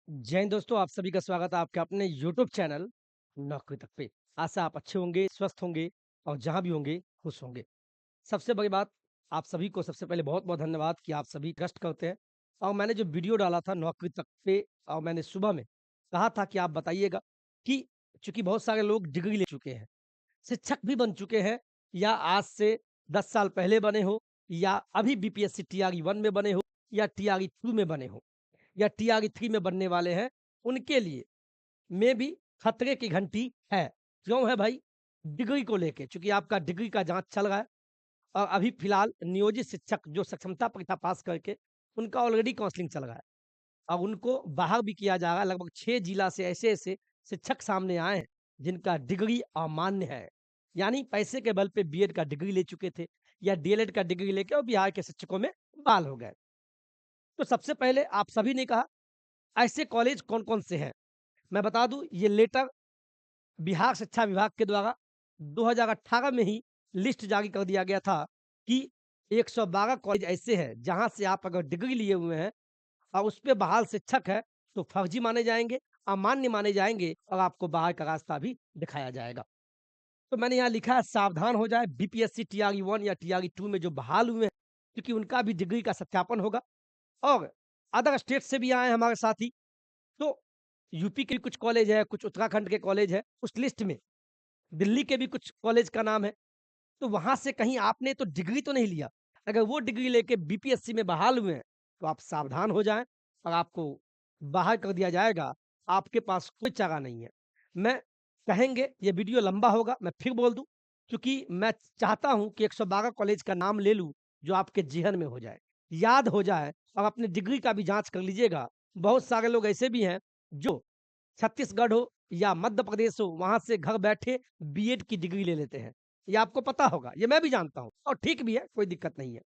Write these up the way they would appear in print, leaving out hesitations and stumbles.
जय हिंद दोस्तों, आप सभी का स्वागत है आपके अपने यूट्यूब चैनल नौकरी तक पे। आशा आप अच्छे होंगे, स्वस्थ होंगे और जहाँ भी होंगे खुश होंगे। सबसे बड़ी बात, आप सभी को सबसे पहले बहुत-बहुत धन्यवाद कि आप सभी कष्ट करते हैं। और मैंने जो वीडियो डाला था नौकरी तक पे और मैंने सुबह में कहा था कि आप बताइएगा कि चूँकि बहुत सारे लोग डिग्री ले चुके हैं, शिक्षक भी बन चुके हैं या आज से 10 साल पहले बने हो या अभी बीपीएससी टीआरई 1 में बने हो या टीआरई 2 में बने हो या टीआरई 3 में बनने वाले हैं, उनके लिए में भी खतरे की घंटी है। क्यों है भाई? डिग्री को लेके, चूँकि आपका डिग्री का जाँच चल रहा है और अभी फ़िलहाल नियोजित शिक्षक जो सक्षमता परीक्षा पास करके उनका ऑलरेडी काउंसलिंग चल रहा है। अब उनको बाहर भी किया जा रहा है, लगभग 6 जिला से ऐसे-ऐसे शिक्षक सामने आए हैं, जिनका डिग्री अमान्य है। यानी पैसे के बल पे बीएड का डिग्री ले चुके थे या डीएलएड का डिग्री लेके और बिहार के शिक्षकों में बहाल हो गए। तो सबसे पहले आप सभी ने कहा, ऐसे कॉलेज कौन-कौन से हैं? मैं बता दूँ, ये लेटर बिहार शिक्षा विभाग के द्वारा 2018 में ही लिस्ट जारी कर दिया गया था कि 112 कॉलेज ऐसे हैं, जहाँ से आप अगर डिग्री लिए हुए हैं और उस पे बहाल शिक्षक है, तो फर्जी माने जाएँगे, अमान्य माने जाएँगे और आपको बाहर का रास्ता भी दिखाया जाएगा। तो मैंने यहाँ लिखा है, सावधान हो जाएँ, बीपीएससी टीआरई 1 या टीआरई 2 में जो बहाल हुए हैं, क्योंकि उनका भी डिग्री का सत्यापन होगा और अदर स्टेट से भी आए हैं हमारे साथी। तो यूपी के भी कुछ कॉलेज है, कुछ उत्तराखंड के कॉलेज है, उस लिस्ट में दिल्ली के भी कुछ कॉलेज का नाम है। तो वहाँ से कहीं आपने तो डिग्री तो नहीं लिया। अगर वो डिग्री लेके बीपीएससी में बहाल हुए हैं, तो आप सावधान हो जाएँ और आपको बाहर कर दिया जाएगा। आपके पास कोई चारा नहीं है। मैं कहेंगे ये वीडियो लंबा होगा, मैं फिर बोल दूँ, क्योंकि मैं चाहता हूँ कि 112 कॉलेज का नाम ले लूँ, जो आपके ज़ेहन में हो जाए, याद हो जाए और अपनी डिग्री का भी जाँच कर लीजिएगा। बहुत सारे लोग ऐसे भी हैं, जो छत्तीसगढ़ हो या मध्य प्रदेश हो, वहाँ से घर बैठे बीएड की डिग्री ले लेते हैं। ये आपको पता होगा, ये मैं भी जानता हूँ और ठीक भी है, कोई दिक्कत नहीं है।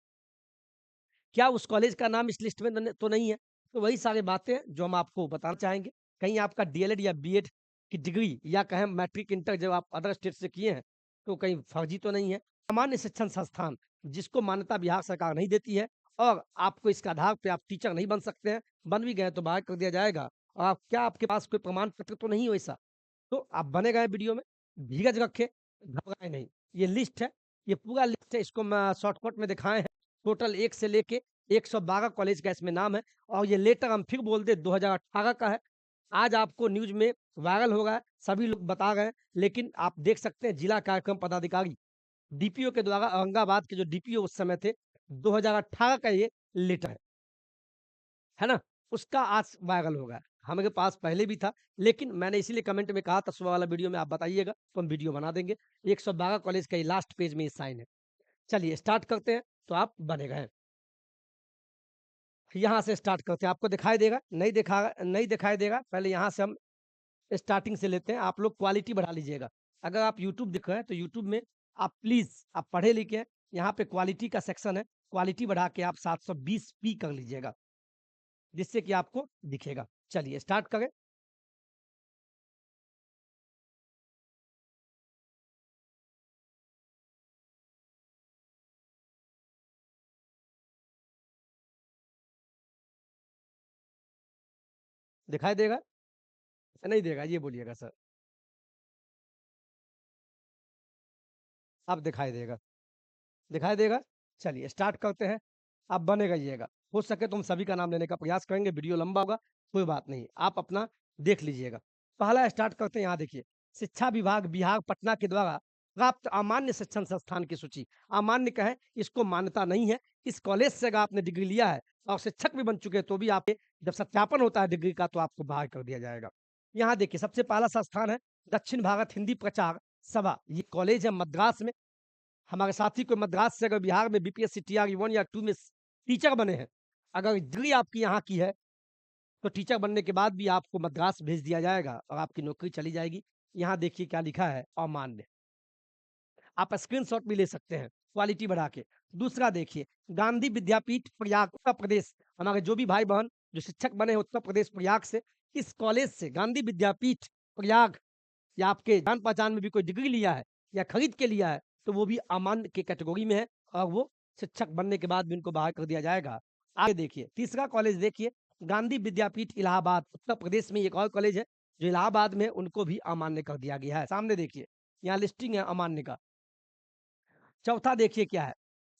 क्या उस कॉलेज का नाम इस लिस्ट में तो नहीं है? तो वही सारी बातें हैं जो हम आपको बताना चाहेंगे। कहीं आपका डीएलएड या बीएड की डिग्री या कहें मैट्रिक, इंटर जब आप अदर स्टेट से किए हैं, तो कहीं फर्जी तो नहीं है? सामान्य शिक्षण संस्थान, जिसको मान्यता बिहार सरकार नहीं देती है और आपको इसके आधार पे आप टीचर नहीं बन सकते हैं, बन भी गए तो बाहर कर दिया जाएगा। और आप क्या आपके पास कोई प्रमाण पत्र तो नहीं है वैसा? तो आप बने गए वीडियो में, धीरज रखें, घबराएँ नहीं। ये लिस्ट है, ये पूरा लिस्ट है, इसको मैं शॉर्टकट में दिखाए हैं। टोटल 1 से लेके 112 कॉलेज का इसमें नाम है और ये लेटर हम फिर बोल दें 2018 का है। आज आपको न्यूज़ में वायरल हो रहा है, सभी लोग बता रहे हैं, लेकिन आप देख सकते हैं जिला कार्यक्रम पदाधिकारी डीपीओ के द्वारा, औरंगाबाद के जो डीपीओ उस समय थे, 2018 का ये लेटर है ना? उसका आज वायरल हो गया। हमारे पास पहले भी था, लेकिन मैंने इसीलिए कमेंट में कहा था सुबह वाला वीडियो में आप बताइएगा, तो हम वीडियो बना देंगे। 112 कॉलेज का ये लास्ट पेज में ये साइन है। चलिए स्टार्ट करते हैं, तो आप बने रहें। यहाँ से स्टार्ट करते हैं, आपको दिखाई देगा? नहीं दिखाई देगा, पहले यहाँ से हम स्टार्टिंग से लेते हैं। आप लोग क्वालिटी बढ़ा लीजिएगा। अगर आप यूट्यूब देख रहे हैं, तो यूट्यूब में आप प्लीज़, आप पढ़े लिखे हैं, यहाँ पे क्वालिटी का सेक्शन है, क्वालिटी बढ़ा के आप 720p कर लीजिएगा, जिससे कि आपको दिखेगा। चलिए स्टार्ट करें। दिखाई देगा? नहीं देगा, ये बोलिएगा सर। अब दिखाई देगा। दिखाई देगा? चलिए स्टार्ट करते हैं। आप बने रहिएगा। हो सके तो हम सभी का नाम लेने का प्रयास करेंगे, वीडियो लंबा होगा, कोई बात नहीं। आप अपना देख लीजिएगा। पहला स्टार्ट करते हैं, यहाँ देखिए। शिक्षा विभाग बिहार पटना के द्वारा प्राप्त अमान्य शिक्षण संस्थान की सूची। अमान्य का है, इसको मान्यता नहीं है। इस कॉलेज से अगर आपने डिग्री लिया है और शिक्षक भी बन चुके हैं, तो भी आपके जब सत्यापन होता है डिग्री का, तो आपको बाहर कर दिया जाएगा। यहाँ देखिए, सबसे पहला संस्थान है दक्षिण भारत हिंदी प्रचार सभा। ये कॉलेज है मद्रास में। हमारे साथी कोई मद्रास से अगर बिहार में बीपीएससी टीआरई 1 या 2 में टीचर बने हैं, अगर डिग्री आपकी यहाँ की है, तो टीचर बनने के बाद भी आपको मद्रास भेज दिया जाएगा और आपकी नौकरी चली जाएगी। यहाँ देखिए क्या लिखा है, अमान्य। आप स्क्रीनशॉट भी ले सकते हैं, क्वालिटी बढ़ा के। दूसरा देखिए, गांधी विद्यापीठ प्रयाग उत्तर प्रदेश। हमारे जो भी भाई-बहन जो शिक्षक बने हैं उत्तर प्रदेश प्रयाग से, इस कॉलेज से गांधी विद्यापीठ प्रयाग या आपके जान-पहचान में भी कोई डिग्री लिया है या खरीद के लिया है, तो वो भी अमान्य की कैटेगरी में है और वो शिक्षक बनने के बाद भी उनको बाहर कर दिया जाएगा। आगे देखिए, तीसरा कॉलेज देखिए, गांधी विद्यापीठ इलाहाबाद उत्तर प्रदेश में एक और कॉलेज है जो इलाहाबाद में, उनको भी अमान्य कर दिया गया है। सामने देखिए, यहाँ लिस्टिंग है अमान्य का। चौथा देखिए क्या है,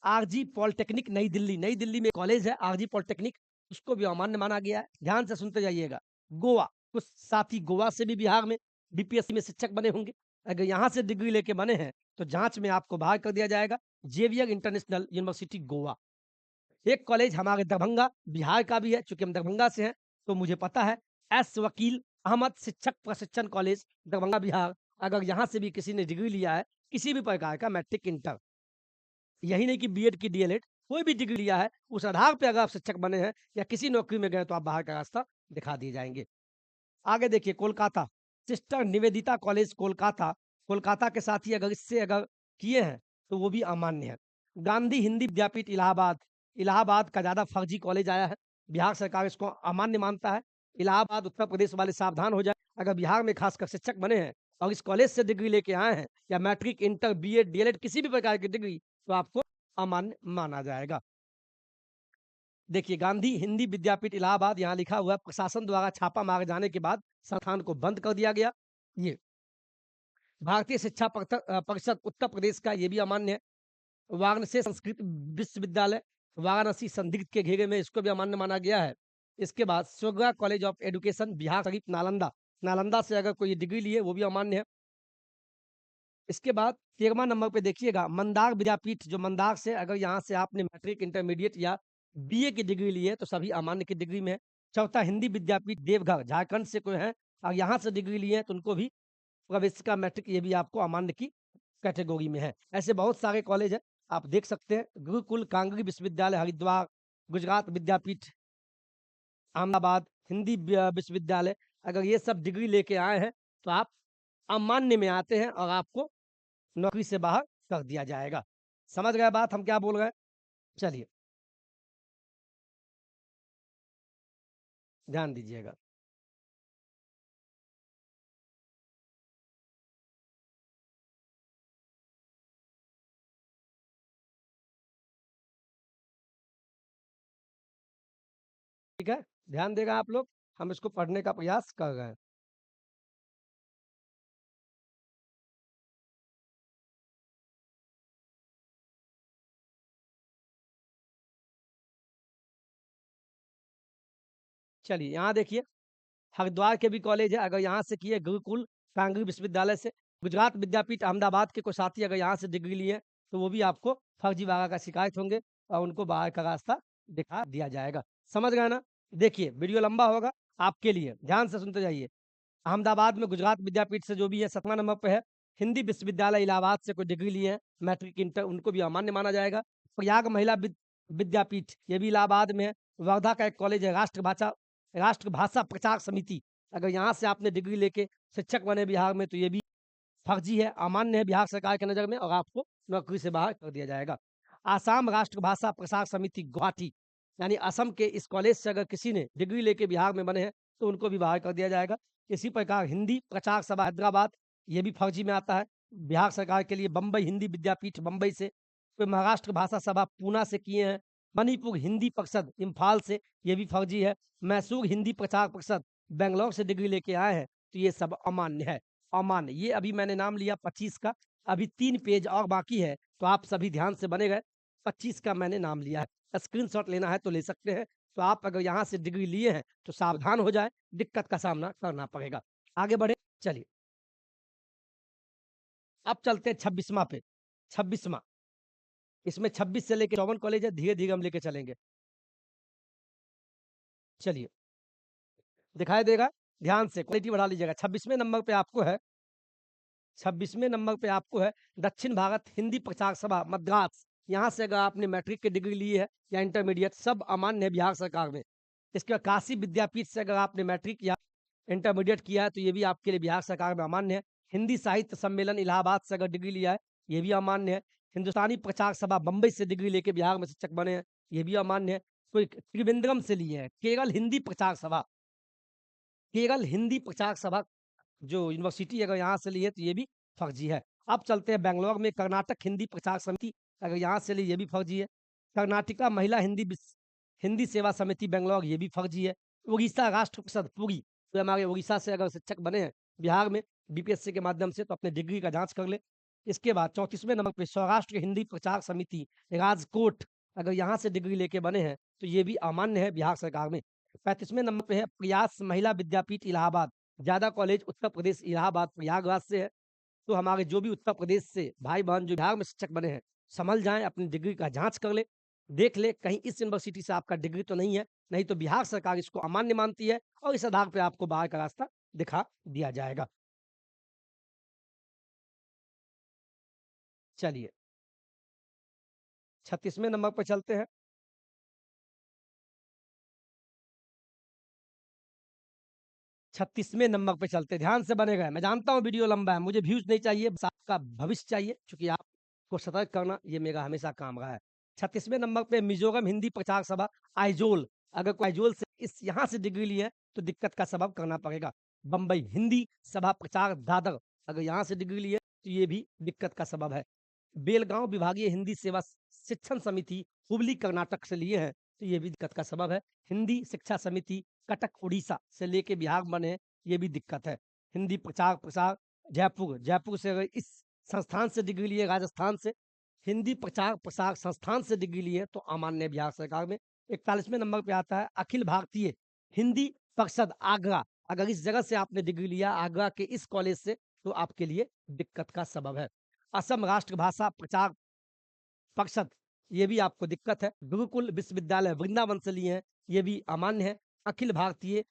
आरजी पॉलिटेक्निक नई दिल्ली, नई दिल्ली में कॉलेज है आरजी पॉलिटेक्निक, उसको भी अमान्य माना गया है। ध्यान से सुनते जाइएगा। गोवा, कुछ साथी गोवा से भी बिहार में बीपीएससी में शिक्षक बने होंगे, अगर यहाँ से डिग्री लेके बने हैं तो जांच में आपको बाहर कर दिया जाएगा। Xavier international university Goa. एक कॉलेज हमारे दरभंगा बिहार का भी है, चूंकि हम दरभंगा से हैं तो मुझे पता है, एस वकील अहमद शिक्षक प्रशिक्षण कॉलेज दरभंगा बिहार। अगर यहाँ से भी किसी ने डिग्री लिया है किसी भी प्रकार का, मैट्रिक इंटर, यही नहीं कि बीएड की डीएलएड, कोई भी डिग्री लिया है, उस आधार पे अगर आप शिक्षक बने हैं या किसी नौकरी में गए तो आप बाहर का रास्ता दिखा दिए जाएंगे। आगे देखिए, कोलकाता सिस्टर निवेदिता कॉलेज कोलकाता, कोलकाता के साथ ही अगर इससे अगर किए हैं तो वो भी अमान्य है। गांधी हिंदी विद्यापीठ इलाहाबाद, इलाहाबाद का ज्यादा फर्जी कॉलेज आया है, बिहार सरकार इसको अमान्य मानता है। इलाहाबाद उत्तर प्रदेश वाले सावधान हो जाए, अगर बिहार में खासकर शिक्षक बने हैं और इस कॉलेज से डिग्री लेके आए हैं या मैट्रिक इंटर बीएड डीएलएड किसी भी प्रकार की डिग्री, तो आपको अमान्य माना जाएगा। देखिए, गांधी हिंदी विद्यापीठ इलाहाबाद यहाँ लिखा हुआ है, प्रशासन द्वारा छापा मारे जाने के बाद संस्थान को बंद कर दिया गया। ये भारतीय शिक्षा परिषद उत्तर प्रदेश का, ये भी अमान्य है। वाराणसी संस्कृत विश्वविद्यालय वाराणसी संदिग्ध के घेरे में, इसको भी अमान्य माना गया है। इसके बाद सोगरा college of education Bihar Sharif Nalanda, Nalanda से अगर कोई डिग्री लिए वो भी अमान्य है। इसके बाद 13वां नंबर पे देखिएगा, मंदार विद्यापीठ, जो मंदार से अगर यहाँ से आपने मैट्रिक इंटरमीडिएट या बीए की डिग्री ली है तो सभी अमान्य की डिग्री में है। चौथा हिंदी विद्यापीठ देवघर, झारखंड से कोई है और यहाँ से डिग्री लिए हैं तो उनको भी प्रवेशिका मैट्रिक, ये भी आपको अमान्य की कैटेगरी में है। ऐसे बहुत सारे कॉलेज है, आप देख सकते हैं। गुरुकुल कांगड़ी विश्वविद्यालय हरिद्वार, गुजरात विद्यापीठ अहमदाबाद, हिंदी विश्वविद्यालय, अगर ये सब डिग्री लेके आए हैं तो आप अमान्य में आते हैं और आपको नौकरी से बाहर कर दिया जाएगा। समझ गए बात हम क्या बोल रहे हैं? चलिए, ध्यान दीजिएगा। ठीक है, ध्यान देगा आप लोग, हम इसको पढ़ने का प्रयास कर रहे हैं। चलिए, यहाँ देखिए, हरिद्वार के भी कॉलेज है, अगर यहाँ से किए गुरुकुल कांगड़ी विश्वविद्यालय से। गुजरात विद्यापीठ अहमदाबाद के कोई साथी अगर यहाँ से डिग्री लिए तो वो भी आपको फर्जीवाड़ा का शिकायत होंगे और उनको बाहर का रास्ता दिखा दिया जाएगा। समझ गए ना? देखिए, वीडियो लंबा होगा आपके लिए, ध्यान से सुनते जाइए। अहमदाबाद में गुजरात विद्यापीठ से जो भी है 7वां नंबर पे है। हिंदी विश्वविद्यालय इलाहाबाद से कोई डिग्री लिए हैं मैट्रिक इंटर, उनको भी अमान्य माना जाएगा। प्रयाग महिला विद्यापीठ, ये भी इलाहाबाद में है। वर्धा का एक कॉलेज है राष्ट्रभाषा प्रचार समिति, अगर यहाँ से आपने डिग्री लेके शिक्षक बने बिहार में तो ये भी फर्जी है, अमान्य है बिहार सरकार की नज़र में और आपको नौकरी से बाहर कर दिया जाएगा। आसाम राष्ट्रभाषा प्रसार समिति गुवाहाटी, यानी असम के इस कॉलेज से अगर किसी ने डिग्री लेके बिहार में बने हैं तो उनको भी बाहर कर दिया जाएगा। इसी प्रकार हिंदी प्रचार सभा हैदराबाद, ये भी फर्जी में आता है बिहार सरकार के लिए। बम्बई हिंदी विद्यापीठ बम्बई से, कोई महाराष्ट्र भाषा सभा पूना से किए हैं। मणिपुर हिंदी परिषद इम्फाल से, ये भी फर्जी है। मैसूर हिंदी प्रचार परिषद बेंगलोर से डिग्री लेके आए हैं तो ये सब अमान्य है, अमान्य। ये अभी मैंने नाम लिया 25 का, अभी 3 पेज और बाकी है, तो आप सभी ध्यान से बने गए। 25 का मैंने नाम लिया है, स्क्रीनशॉट लेना है तो ले सकते हैं। तो आप अगर यहाँ से डिग्री लिए हैं तो सावधान हो जाए, दिक्कत का सामना करना पड़ेगा। आगे बढ़े, चलिए अब चलते हैं 26वां पे। 26वां, इसमें 26 से लेकर 54 कॉलेज है, धीरे धीरे हम लेके चलेंगे। चलिए, दिखाई देगा, ध्यान से क्वालिटी बढ़ा लीजिएगा। 26वें नंबर पे आपको है, 26वें नंबर पे आपको है दक्षिण भारत हिंदी प्रचार सभा मद्रास। यहाँ से अगर आपने मैट्रिक की डिग्री ली है या इंटरमीडिएट, सब अमान्य है बिहार सरकार में। इसके बाद काशी विद्यापीठ से अगर आपने मैट्रिक या इंटरमीडिएट किया है तो ये भी आपके लिए बिहार सरकार में अमान्य है। हिंदी साहित्य सम्मेलन इलाहाबाद से अगर डिग्री लिया है ये भी अमान्य है। हिंदुस्तानी प्रचार सभा बम्बई से डिग्री लेके बिहार में शिक्षक बने हैं, ये भी अमान्य है। कोई त्रिवेंद्रम से लिए है, केरल हिंदी प्रचार सभा, केरल हिंदी प्रचार सभा जो यूनिवर्सिटी अगर यहाँ से ली है तो ये भी फर्जी है। अब चलते हैं बैंगलोर में, कर्नाटक हिंदी प्रचार समिति, अगर यहाँ से ली ये भी फर्जी है। कर्नाटका महिला हिंदी हिंदी सेवा समिति बैंगलोर, ये भी फर्जी है। उड़ीसा राष्ट्र परिषद पुरी, तो हमारे उड़ीसा से अगर शिक्षक बने हैं बिहार में बीपीएससी के माध्यम से, तो अपने डिग्री का जाँच कर लें। इसके बाद 34वें नंबर पे सौराष्ट्र हिंदी प्रचार समिति, राजकोट, अगर यहाँ से डिग्री लेके बने हैं, तो ये भी अमान्य है बिहार सरकार में। 35वें नंबर पे है प्रयास महिला विद्यापीठ इलाहाबाद, ज़्यादा कॉलेज उत्तर प्रदेश इलाहाबाद प्रयागराज से है। तो हमारे जो भी उत्तर प्रदेश से भाई-बहन जो बिहार में शिक्षक बने हैं, सँभल जाएँ, अपनी डिग्री का जाँच कर लें, देख लें कहीं इस यूनिवर्सिटी से आपका डिग्री तो नहीं है, नहीं तो बिहार सरकार इसको अमान्य मानती है और इस आधार पे आपको बाहर का रास्ता दिखा दिया जाएगा। चलिए, 36वें नंबर पे चलते हैं। 36वें नंबर पे चलते हैं, ध्यान से बने रहें। मैं जानता हूँ वीडियो लंबा है, मुझे व्यूज़ नहीं चाहिए, बस आपका भविष्य चाहिए, चूँकि आपको सतर्क करना ये मेरा हमेशा काम रहा है। 36वें नंबर पे मिज़ोरम हिंदी प्रचार सभा आइजोल, अगर कोई आइजोल से इस यहाँ से डिग्री ली है, तो दिक्कत का सबब करना पड़ेगा। बम्बई हिंदी सभा प्रचार दादर, अगर यहाँ से डिग्री ली है, तो ये भी दिक्कत का सबब है। बेलगांव विभागीय हिंदी सेवा शिक्षण समिति हुबली कर्नाटक से लिए हैं, तो ये भी दिक्कत का सबब है। हिंदी शिक्षा समिति कटक उड़ीसा से लेके बिहार बने हैं, ये भी दिक्कत है। हिंदी प्रचार प्रसार जयपुर, जयपुर से अगर इस संस्थान से डिग्री लिए राजस्थान से, हिंदी प्रचार प्रसार संस्थान से डिग्री लिए तो अमान्य है बिहार सरकार में। 41वें नंबर पे आता है अखिल भारतीय हिंदी परिषद आगरा, अगर इस जगह से आपने डिग्री लिया आगरा के इस कॉलेज से, तो आपके लिए दिक्कत का सबब है। असम राष्ट्र भाषा प्रचार परिषद, ये भी आपको दिक्कत है। गुरुकुल विश्वविद्यालय वृंदावन से लिए हैं, ये भी अमान्य है। अखिल भारतीय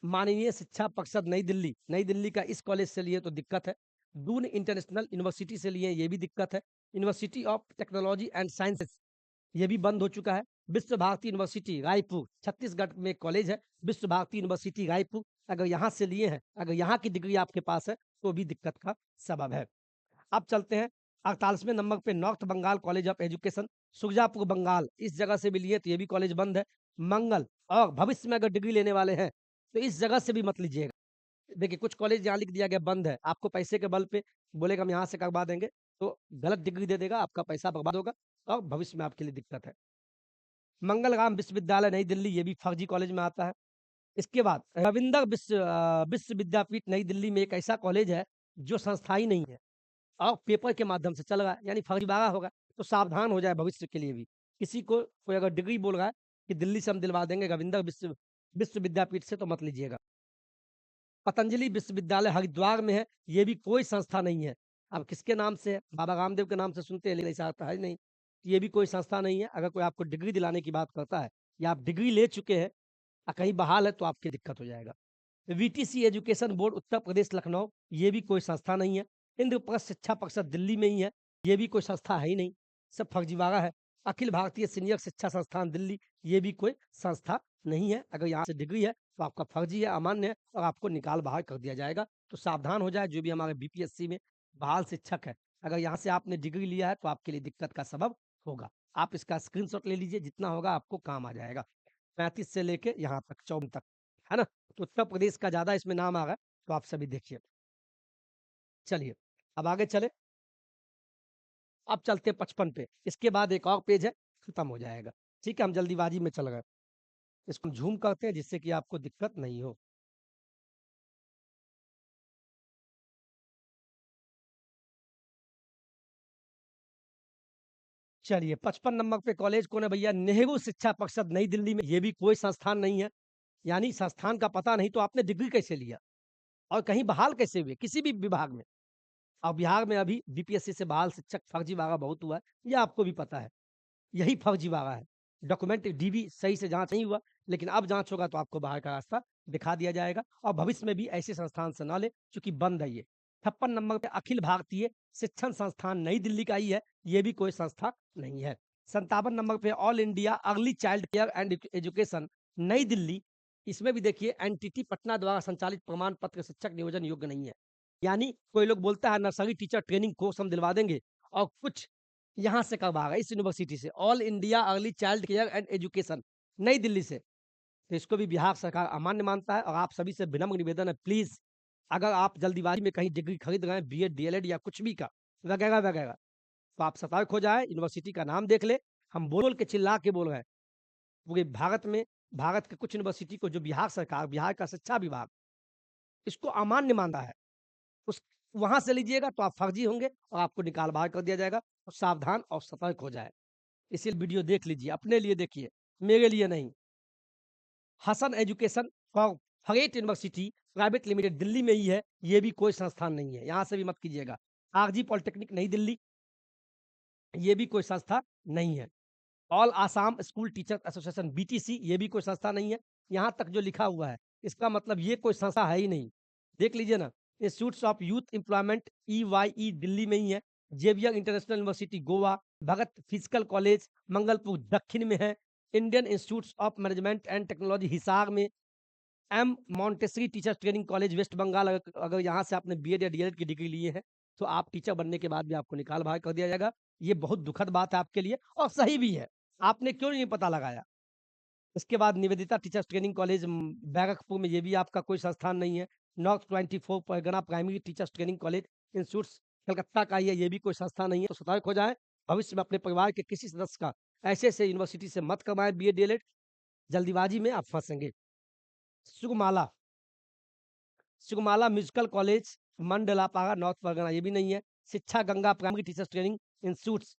माननीय शिक्षा परिषद नई दिल्ली, नई दिल्ली का इस कॉलेज से लिए तो दिक्कत है। दून इंटरनेशनल यूनिवर्सिटी से लिए ये भी दिक्कत है। University of technology and sciences, ये भी बंद हो चुका है। विश्व भारती यूनिवर्सिटी रायपुर, छत्तीसगढ़ में एक कॉलेज है, विश्व भारती यूनिवर्सिटी रायपुर, अगर यहाँ से लिए हैं, अगर यहाँ की डिग्री आपके पास है, तो भी दिक्कत का सबब है। अब चलते हैं 48वें नंबर पे north Bengal college of education, Surjapur Bengal, इस जगह से भी लिए तो ये भी कॉलेज बंद है। मंगल, और भविष्य में अगर डिग्री लेने वाले हैं, तो इस जगह से भी मत लीजिएगा। देखिए कुछ कॉलेज यहाँ लिख दिया गया बंद है, आपको पैसे के बल पे बोलेगा हम यहाँ से करवा देंगे, तो गलत डिग्री दे देगा, आपका पैसा बर्बाद होगा और भविष्य में आपके लिए दिक्कत है। मंगल राम विश्वविद्यालय नई दिल्ली, ये भी फर्जी कॉलेज में आता है। इसके बाद रविंदर विश्व विद्यापीठ नई दिल्ली में एक ऐसा कॉलेज है, जो संस्थाई नहीं है और पेपर के माध्यम से चल रहा है, यानी फर्जीवाड़ा होगा, तो सावधान हो जाए भविष्य के लिए भी। किसी को कोई अगर डिग्री बोल रहा है कि दिल्ली से हम दिलवा देंगे रविंदर विश्व विद्यापीठ से, तो मत लीजिएगा। पतंजलि विश्वविद्यालय हरिद्वार में है, ये भी कोई संस्था नहीं है। अब किसके नाम से है? बाबा रामदेव के नाम से सुनते हैं, लेकिन ऐसा आता है नहीं। ये भी कोई संस्था नहीं है। अगर कोई आपको डिग्री दिलाने की बात करता है या आप डिग्री ले चुके हैं कहीं बहाल है, तो आपकी दिक्कत हो जाएगा। VTC education board Uttar Pradesh Lucknow, ये भी कोई संस्था नहीं है। इंद्रप्रस्थ शिक्षा परिषद दिल्ली में ही है, ये भी कोई संस्था है ही नहीं, सब फर्जीवाड़ा है। अखिल भारतीय सीनियर शिक्षा संस्थान दिल्ली, ये भी कोई संस्था नहीं है। अगर यहाँ से डिग्री है, तो आपका फर्जी है, अमान्य है और आपको निकाल बाहर कर दिया जाएगा। तो सावधान हो जाए जो भी हमारे बीपीएससी में बहाल शिक्षक है, अगर यहाँ से आपने डिग्री लिया है, तो आपके लिए दिक्कत का सबब होगा। आप इसका स्क्रीनशॉट ले लीजिए, जितना होगा आपको काम आ जाएगा। 35 से लेके यहाँ तक 54 तक, है ना? तो उत्तर प्रदेश का ज़्यादा इसमें नाम आ रहा है, तो आप सभी देखिए। चलिए, अब आगे चलें। अब चलते हैं 55 पे, इसके बाद एक और पेज है, खत्म हो जाएगा। ठीक है, हम जल्दीबाजी में चल रहे हैं। इसको ज़ूम करते हैं जिससे कि आपको दिक्कत नहीं हो। चलिए, 55 नंबर पे कॉलेज कौन है भैया? नेहरू शिक्षा परिषद नई दिल्ली में, ये भी कोई संस्थान नहीं है। यानी संस्थान का पता नहीं, तो आपने डिग्री कैसे लिया? और कहीं बहाल कैसे हुए? किसी भी विभाग में। और बिहार में अभी बीपीएससी से बहाल शिक्षक फर्जीवाड़ा बहुत हुआ है, ये आपको भी पता है। यही फर्जीवाड़ा है। डॉक्यूमेंट डीबी सही से जाँच नहीं हुआ, लेकिन अब जाँच होगा तो आपको बाहर का रास्ता दिखा दिया जाएगा और भविष्य में भी ऐसे संस्थान से ना लें, चूँकि बंद है ये। 56 नंबर पे अखिल भारतीय शिक्षण संस्थान नई दिल्ली का ही है, ये भी कोई संस्था नहीं है। 57 नंबर पे all India early child care and education नई दिल्ली, इसमें भी देखिए एनटीटी पटना द्वारा संचालित प्रमाण पत्र शिक्षक नियोजन योग्य नहीं है। यानी कोई लोग बोलता है नर्सरी टीचर ट्रेनिंग कोर्स हम दिलवा देंगे और कुछ यहाँ से करवा रहा है इस यूनिवर्सिटी से, all India early child care and education नई दिल्ली से। तो इसको भी बिहार सरकार अमान्य मानता है और आप सभी से विनम्र निवेदन है, प्लीज़ अगर आप जल्दीबाजी में कहीं डिग्री खरीद रहे हैं बीएड, डीएलएड या कुछ भी का वगैरह-वगैरह, तो आप सतर्क हो जाएँ, यूनिवर्सिटी का नाम देख लें। हम बोल के चिल्ला के बोल रहे हैं, पूरे भारत में भारत के कुछ यूनिवर्सिटी को जो बिहार सरकार, बिहार का शिक्षा विभाग इसको अमान्य मानता है, उस वहाँ से लीजिएगा तो आप फर्जी होंगे और आपको निकाल बाहर कर दिया जाएगा। तो सावधान और सतर्क हो जाएँ। इसीलिए वीडियो देख लीजिए, अपने लिए देखिए, मेरे लिए नहीं। हसन एजुकेशन फॉर फरेट यूनिवर्सिटी प्राइवेट लिमिटेड दिल्ली में ही है, ये भी कोई संस्थान नहीं है, यहाँ से भी मत कीजिएगा। आरजी पॉलिटेक्निक नई दिल्ली, ये भी कोई संस्था नहीं है। All Assam school teacher association BTC, ये भी कोई संस्था नहीं है। यहाँ तक जो लिखा हुआ है, इसका मतलब ये कोई संस्था है ही नहीं। देख लीजिए ना, institutes of youth employment EYE Delhi में ही है, Xavier international university Goa, Bhagat physical college Mangalpur दक्षिण में है, Indian institutes of management and technology Hisar में, M Montessori teachers training college west Bengal. अगर यहाँ से आपने बीएड या डीएलएड की डिग्री लिए है, तो आप टीचर बनने के बाद भी आपको निकाल बाहर कर दिया जाएगा। ये बहुत दुखद बात है आपके लिए और सही भी है। आपने क्यों नहीं पता लगाया? इसके बाद Nivedita teachers training college Barrackpore में, ये भी आपका कोई संस्थान नहीं है। North 24 Pargana primary teachers training college institutes Calcutta का ही है, ये भी कोई संस्था नहीं है। तो सतर्क हो जाएँ, भविष्य में अपने परिवार के किसी सदस्य का ऐसे-ऐसे यूनिवर्सिटी से मत करवाएँ बीएड, डीएलएड, जल्दीबाजी में आप फँसेंगे। Sugmala Sugmala musical college Mandalapara north Pargana, ये भी नहीं है। Shiksha Ganga primary teachers training institutes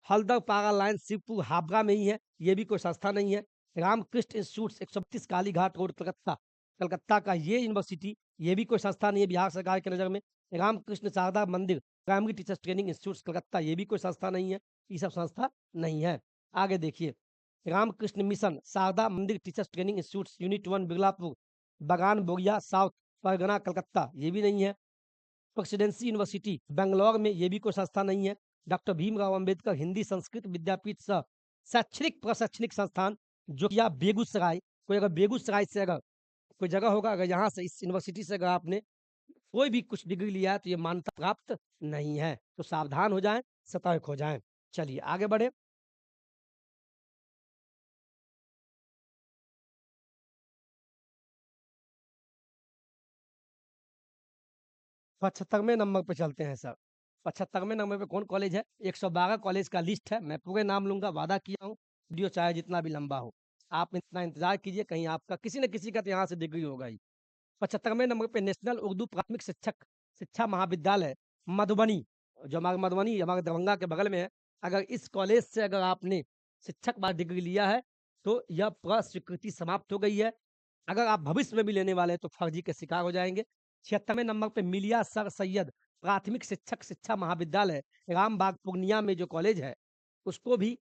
Haldarpara line Shibpur Howrah में ही है, ये भी कोई संस्था नहीं है। रामकृष्ण इंस्टीट्यूट 132 कालीघाट रोड कलकत्ता, कलकत्ता का ये यूनिवर्सिटी, ये भी कोई संस्था नहीं है बिहार सरकार की नज़र में। रामकृष्ण शारदा मंदिर primary teachers training institute Calcutta, ये भी कोई संस्था नहीं है। ये सब संस्था नहीं है। आगे देखिए, रामकृष्ण मिशन शारदा मंदिर teachers training institute unit 1 Birlapur बगान बोरिया साउथ परगना कलकत्ता, ये भी नहीं है। प्रेसिडेंसी यूनिवर्सिटी बैंगलोर में, ये भी कोई संस्था नहीं है। डॉक्टर भीमराव अंबेडकर हिंदी संस्कृत विद्यापीठ सह शैक्षणिक प्रशैक्षणिक संस्थान जो कि आप बेगूसराय, कोई अगर बेगूसराय से अगर कोई जगह होगा, अगर यहाँ से इस यूनिवर्सिटी से अगर आपने कोई भी कुछ डिग्री लिया है तो ये मान्यता प्राप्त नहीं है। तो सावधान हो जाएं, सतर्क हो जाएं। चलिए आगे बढ़े। पचहत्तरवें नंबर पे चलते हैं सर। 75वें नंबर पे कौन कॉलेज है? 112 कॉलेज का लिस्ट है, मैं पूरे नाम लूँगा, वादा किया हूँ, वीडियो चाहे जितना भी लंबा हो। आप इतना इंतज़ार कीजिए, कहीं आपका किसी न किसी का तो यहाँ से डिग्री होगा ही। 75वें नंबर पे नेशनल उर्दू प्राथमिक शिक्षक शिक्षा महाविद्यालय मधुबनी, जो हमारा मधुबनी हमारे दरभंगा के बगल में है। अगर इस कॉलेज से अगर आपने शिक्षक बाद डिग्री लिया है, तो यह प्रस्वीकृति समाप्त हो गई है। अगर आप भविष्य में भी लेने वाले हैं, तो फर्जी के शिकार हो जाएँगे। 76वें नंबर पे मिलिया सर सैयद प्राथमिक शिक्षक शिक्षा महाविद्यालय रामबाग पूर्णिया में जो कॉलेज है, उसको भी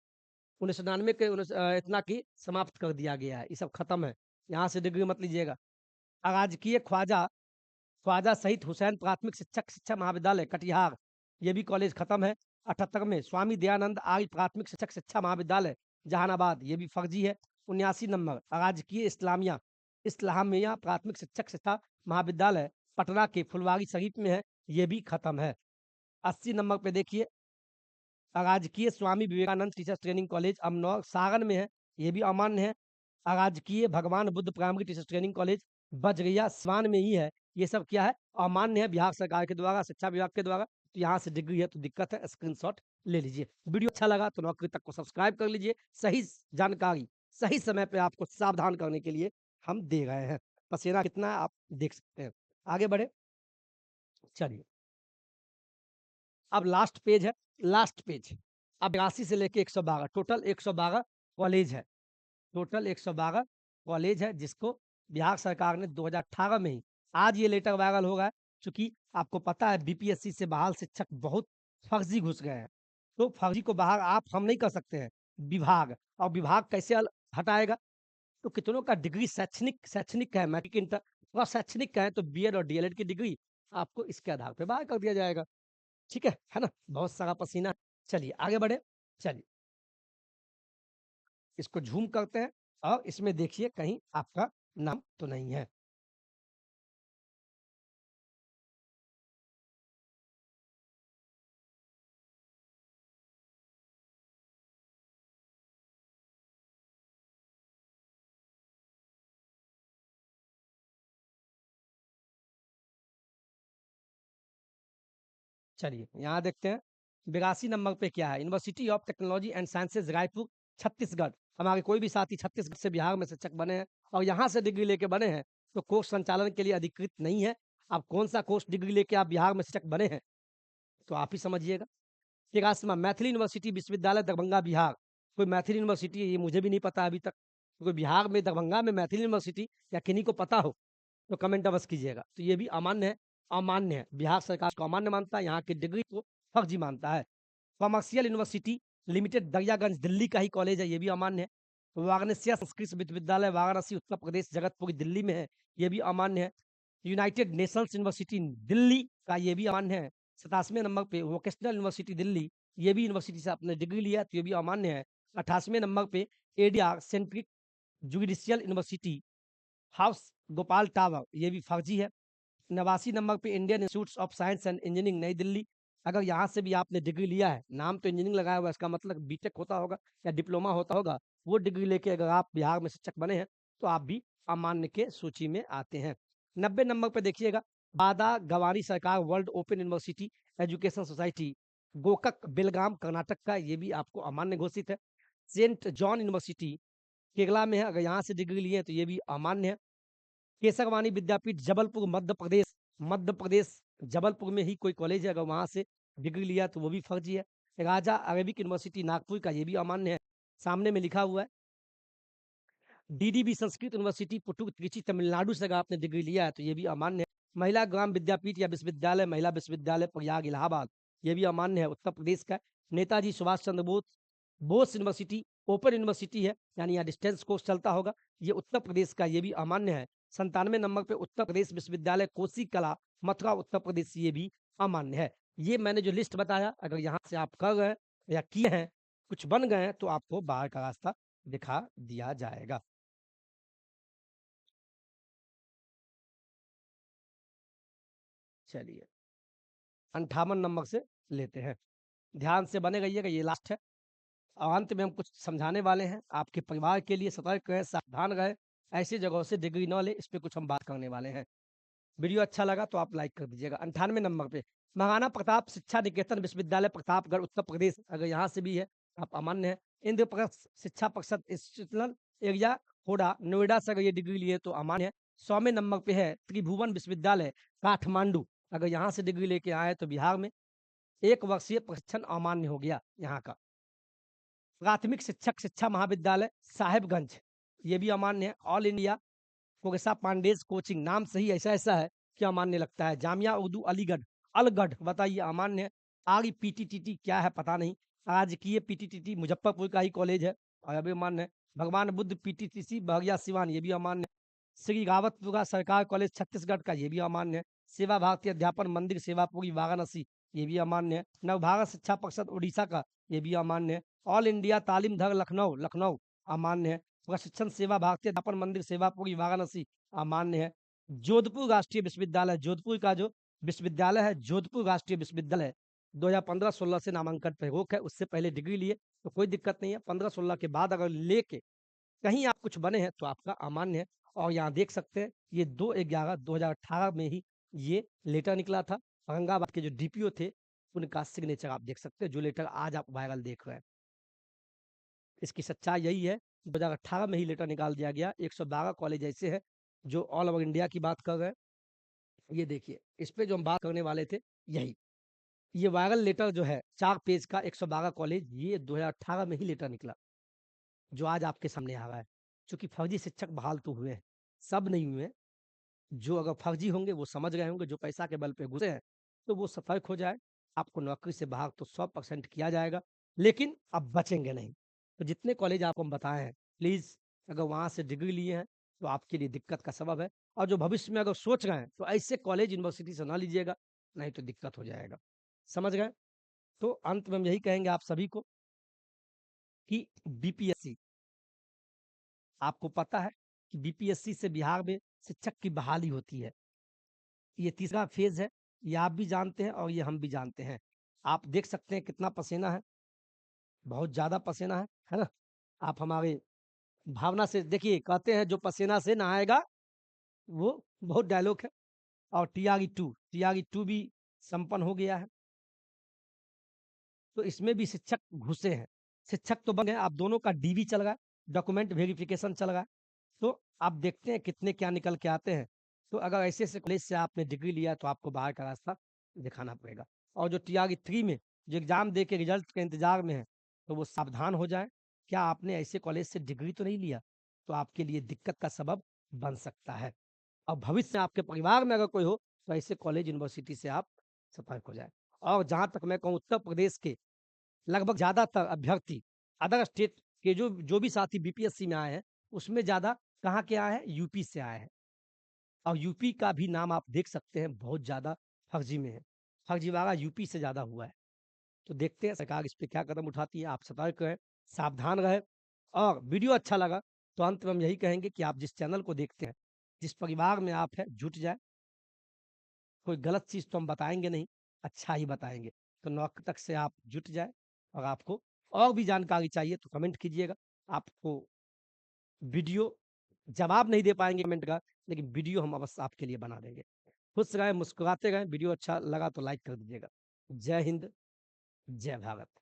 1999 के इतना की समाप्त कर दिया गया है। ये सब खत्म है, यहाँ से डिग्री मत लीजिएगा। राजकीय ख्वाजा ख्वाजा शहीद हुसैन प्राथमिक शिक्षक शिक्षा महाविद्यालय कटिहार, ये भी कॉलेज खत्म है। 78 में स्वामी दयानंद आर्य प्राथमिक शिक्षक शिक्षा महाविद्यालय जहानाबाद, ये भी फर्जी है। 79 नंबर राजकीय इस्लामिया इस्लामिया प्राथमिक शिक्षक शिक्षा महाविद्यालय पटना के फुलवारी शरीफ में है, ये भी खत्म है। 80 नंबर पे देखिए, Rajkiya Swami Vivekananda teachers training college Amnour Saran में है, ये भी अमान्य है। Rajkiya Bhagwan Buddha primary teachers training college Bajariya Siwan में ही है। ये सब क्या है? अमान्य है बिहार सरकार के द्वारा, शिक्षा विभाग के द्वारा। तो यहाँ से डिग्री है तो दिक्कत है, स्क्रीनशॉट ले लीजिए। वीडियो अच्छा लगा तो नौकरी तक को सब्सक्राइब कर लीजिए। सही जानकारी सही समय पे आपको सावधान करने के लिए हम दे रहे हैं। पसीना कितना है आप देख सकते हैं। आगे बढ़े, चलिए। अब लास्ट पेज है, लास्ट पेज। अब 82 से लेके 112 टोटल 112 कॉलेज है। टोटल 112 कॉलेज है, जिसको बिहार सरकार ने 2018 में ही, आज ये लेटर वायरल हो रहा है, चूँकि आपको पता है बीपीएससी से बहाल शिक्षक बहुत फर्जी घुस गए हैं। तो फर्जी को बाहर हम नहीं कर सकते हैं, विभाग। और विभाग कैसे हटाएगा? तो कितनों का डिग्री शैक्षणिक शैक्षणिक का है, मैट्रिक इंटर और शैक्षणिक का है, तो बीएड और डीएलएड की डिग्री आपको इसके आधार पे बाहर कर दिया जाएगा। ठीक है ना? बहुत सारा पसीना। चलिए आगे बढ़े। चलिए, इसको ज़ूम करते हैं और इसमें देखिए कहीं आपका नाम तो नहीं है। चलिए, यहाँ देखते हैं 82 नंबर पे क्या है? University of technology and sciences Raipur, Chhattisgarh. हमारे कोई भी साथी छत्तीसगढ़ से, बिहार में शिक्षक बने हैं और यहाँ से डिग्री लेके बने हैं, तो कोर्स संचालन के लिए अधिकृत नहीं है। अब कौन-सा कोर्स डिग्री लेके आप बिहार में शिक्षक बने हैं, तो आप ही समझिएगा। फिर आसमा मैथिली यूनिवर्सिटी विश्वविद्यालय दरभंगा बिहार। कोई मैथिली यूनिवर्सिटी है, ये मुझे भी नहीं पता अभी तक। कोई बिहार में दरभंगा में मैथिली यूनिवर्सिटी या किन्हीं को पता हो, तो कमेंट अवश्य कीजिएगा। तो ये भी अमान्य है, अमान्य है। बिहार सरकार इसको अमान्य मानता है, यहाँ की डिग्री को फर्जी मानता है। Commercial university limited Daryaganj Delhi का ही कॉलेज है, ये भी अमान्य है। वाराणसिया संस्कृत विश्वविद्यालय वाराणसी उत्तर प्रदेश जगतपुरी दिल्ली में है, ये भी अमान्य है। यूनाइटेड नेशंस यूनिवर्सिटी दिल्ली का ये भी अमान्य है। 87वें नंबर पे वोकेशनल यूनिवर्सिटी दिल्ली, ये भी यूनिवर्सिटी से आपने डिग्री लिया है, तो ये भी अमान्य है। 88वें नंबर पे ADR centric judicial university house Gopal tower, ये भी फर्जी है। 89 नंबर पे Indian institute of science and engineering नई दिल्ली। अगर यहाँ से भी आपने डिग्री लिया है, नाम तो इंजीनियरिंग लगाया हुआ है, इसका मतलब बीटेक होता होगा या डिप्लोमा होता होगा। वो डिग्री लेके अगर आप बिहार में शिक्षक बने हैं, तो आप भी अमान्य के सूची में आते हैं। 90 नंबर पे देखिएगा, बादा गवारी सरकार world open university education society Gokak Belgaum Karnataka का, ये भी आपको अमान्य घोषित है। सेंट जॉन यूनिवर्सिटी केरला में है, अगर यहाँ से डिग्री लिए हैं, तो ये भी अमान्य है। केसरवानी विद्यापीठ जबलपुर मध्य प्रदेश, मध्य प्रदेश जबलपुर में ही कोई कॉलेज है, अगर वहाँ से डिग्री लिया तो वो भी फर्जी है। राजा अरेबिक यूनिवर्सिटी नागपुर का, ये भी अमान्य है। सामने में लिखा हुआ है डीडीबी संस्कृत यूनिवर्सिटी पुटुक त्रिची तमिलनाडु से अगर आपने डिग्री लिया है, तो ये भी अमान्य है। महिला ग्राम विद्यापीठ या विश्वविद्यालय महिला विश्वविद्यालय प्रयाग इलाहाबाद, ये भी अमान्य है, उत्तर प्रदेश का है। Netaji Subhash Chandra Bose Bose university open university है, यानी यहाँ डिस्टेंस कोर्स चलता होगा, ये उत्तर प्रदेश का, ये भी अमान्य है। 97 नंबर पे उत्तर प्रदेश विश्वविद्यालय कोसी कला मथुरा उत्तर प्रदेश, ये भी अमान्य है। ये मैंने जो लिस्ट बताया, अगर यहाँ से आप कर गए या किए हैं, कुछ बन गए हैं, तो आपको बाहर का रास्ता दिखा दिया जाएगा। चलिए 58 नंबर से लेते हैं, ध्यान से बने रहिएगा, ये लास्ट है। और अंत में हम कुछ समझाने वाले हैं आपके परिवार के लिए। सतर्क रहें, सावधान रहें, ऐसी जगहों से डिग्री न ले, इस पे कुछ हम बात करने वाले हैं। वीडियो अच्छा लगा तो आप लाइक कर दीजिएगा। 98 नंबर पे महाराणा प्रताप शिक्षा निकेतन विश्वविद्यालय प्रतापगढ़ उत्तर प्रदेश, अगर यहाँ से भी है आप अमान्य है। इंद्रप्रस्थ शिक्षा परिषद इंस्टीट्यूशनल एरिया होडा नोएडा से अगर ये डिग्री लिए तो अमान्य है। 100वें नंबर पे है त्रिभुवन विश्वविद्यालय काठमांडू, अगर यहाँ से डिग्री लेके आए तो बिहार में 1 वर्षीय प्रशिक्षण अमान्य हो गया यहाँ का। प्राथमिक शिक्षक शिक्षा महाविद्यालय साहेबगंज, ये भी अमान्य है। ऑल इंडिया कोगसा पांडेज कोचिंग, नाम सही ऐसा-ऐसा है कि अमान्य लगता है। जामिया उर्दू अलीगढ़ अलगढ़, बताइए अमान्य है। आरईपीटीटीटी क्या है पता नहीं। राजकीय पीटीटीटी मुजफ्फरपुर का ही कॉलेज है और अभी अमान्य है। भगवान बुद्ध पीटीटीसी बहरिया सिवान, ये भी अमान्य है। श्री रावतपुरा सरकार कॉलेज छत्तीसगढ़ का, ये भी अमान्य है। सेवा भारती अध्यापन मंदिर सेवापुरी वाराणसी, ये भी अमान्य है। नवभारत शिक्षा परिषद उड़ीसा का, ये भी अमान्य है। ऑल इंडिया तालीम धर लखनऊ लखनऊ, अमान्य है। प्रशिक्षण सेवा भारतीय अध्यापन मंदिर सेवापुरी वाराणसी, अमान्य है। जोधपुर राष्ट्रीय विश्वविद्यालय, जोधपुर का जो विश्वविद्यालय है जोधपुर राष्ट्रीय विश्वविद्यालय, 2015-16 से नामांकन पे रोक है, उससे पहले डिग्री लिए तो कोई दिक्कत नहीं है। 15-16 के बाद अगर लेके कहीं आप कुछ बने हैं तो आपका अमान्य है। और यहाँ देख सकते हैं ये 2/11/2018 में ही ये लेटर निकला था। औरंगाबाद के जो डीपीओ थे उनका सिग्नेचर आप देख सकते हैं, जो लेटर आज आप वायरल देख रहे हैं। इसकी सच्चाई यही है, 2018 में ही लेटर निकाल दिया गया। 112 कॉलेज ऐसे हैं जो ऑल ओवर इंडिया की बात कर रहे हैं। ये देखिए, इस पे जो हम बात करने वाले थे यही, ये वायरल लेटर जो है 4 पेज का 112 कॉलेज, ये 2018 में ही लेटर निकला, जो आज आपके सामने आ रहा है। चूँकि फर्जी शिक्षक बहाल तो हुए हैं, सब नहीं हुए हैं। जो अगर फर्जी होंगे वो समझ गए होंगे, जो पैसा के बल पे घुसे हैं, तो वो सतर्क हो जाए। आपको नौकरी से बाहर तो 100% किया जाएगा, लेकिन अब बचेंगे नहीं। तो जितने कॉलेज आपको हम बताए हैं, प्लीज़ अगर वहाँ से डिग्री लिए हैं, तो आपके लिए दिक्कत का सबब है। और जो भविष्य में अगर सोच रहे हैं, तो ऐसे कॉलेज यूनिवर्सिटी से ना लीजिएगा, नहीं तो दिक्कत हो जाएगा। समझ गए? तो अंत में हम यही कहेंगे आप सभी को कि बीपीएससी, आपको पता है कि बीपीएससी से बिहार में शिक्षक की बहाली होती है। ये तीसरा फेज़ है, ये आप भी जानते हैं और ये हम भी जानते हैं। आप देख सकते हैं कितना पसीना है, बहुत ज़्यादा पसीना है ना? आप हमारे भावना से देखिए, कहते हैं जो पसीना से नहाएगा वो, बहुत डायलॉग है। और टीआरई 2 भी संपन्न हो गया है। तो इसमें भी शिक्षक घुसे हैं। शिक्षक तो बन गए, अब दोनों का डीवी चल रहा है। डॉक्यूमेंट वेरिफिकेशन चल रहा है। तो आप देखते हैं कितने क्या निकल के आते हैं। तो अगर ऐसे-ऐसे कॉलेज से आपने डिग्री लिया है तो आपको बाहर का रास्ता दिखाना पड़ेगा। और जो टीआरई 3 में जो एग्ज़ाम दे के रिज़ल्ट के इंतज़ार में है, तो वो सावधान हो जाएँ। क्या आपने ऐसे कॉलेज से डिग्री तो नहीं लिया? तो आपके लिए दिक्कत का सबब बन सकता है। और भविष्य में आपके परिवार में अगर कोई हो, तो ऐसे कॉलेज, यूनिवर्सिटी से आप सतर्क हो जाएँ। और जहाँ तक मैं कहूँ उत्तर प्रदेश के लगभग ज़्यादातर अभ्यर्थी अदर स्टेट के जो जो भी साथी बीपीएससी में आए हैं, उसमें ज़्यादा कहाँ के आए हैं? यूपी से आए हैं। और यूपी का भी नाम आप देख सकते हैं बहुत ज़्यादा फर्जी में है। फर्जीवाड़ा यूपी से ज़्यादा हुआ है। तो देखते हैं सरकार इस पे क्या कदम उठाती है। आप सतर्क रहें, सावधान रहें और वीडियो अच्छा लगा तो अंत में हम यही कहेंगे कि आप जिस चैनल को देखते हैं, जिस परिवार में आप हैं, जुट जाएँ। कोई गलत चीज़ तो हम बताएँगे नहीं, अच्छा ही बताएँगे। तो 9 तक से आप जुट जाएँ और आपको और भी जानकारी चाहिए तो कमेंट कीजिएगा। आपको वीडियो जवाब नहीं दे पाएँगे कमेंट का, लेकिन वीडियो हम अवश्य आपके लिए बना देंगे। खुश रहें, मुस्कुराते रहें, वीडियो अच्छा लगा तो लाइक कर दीजिएगा। जय हिंद, जय भारत।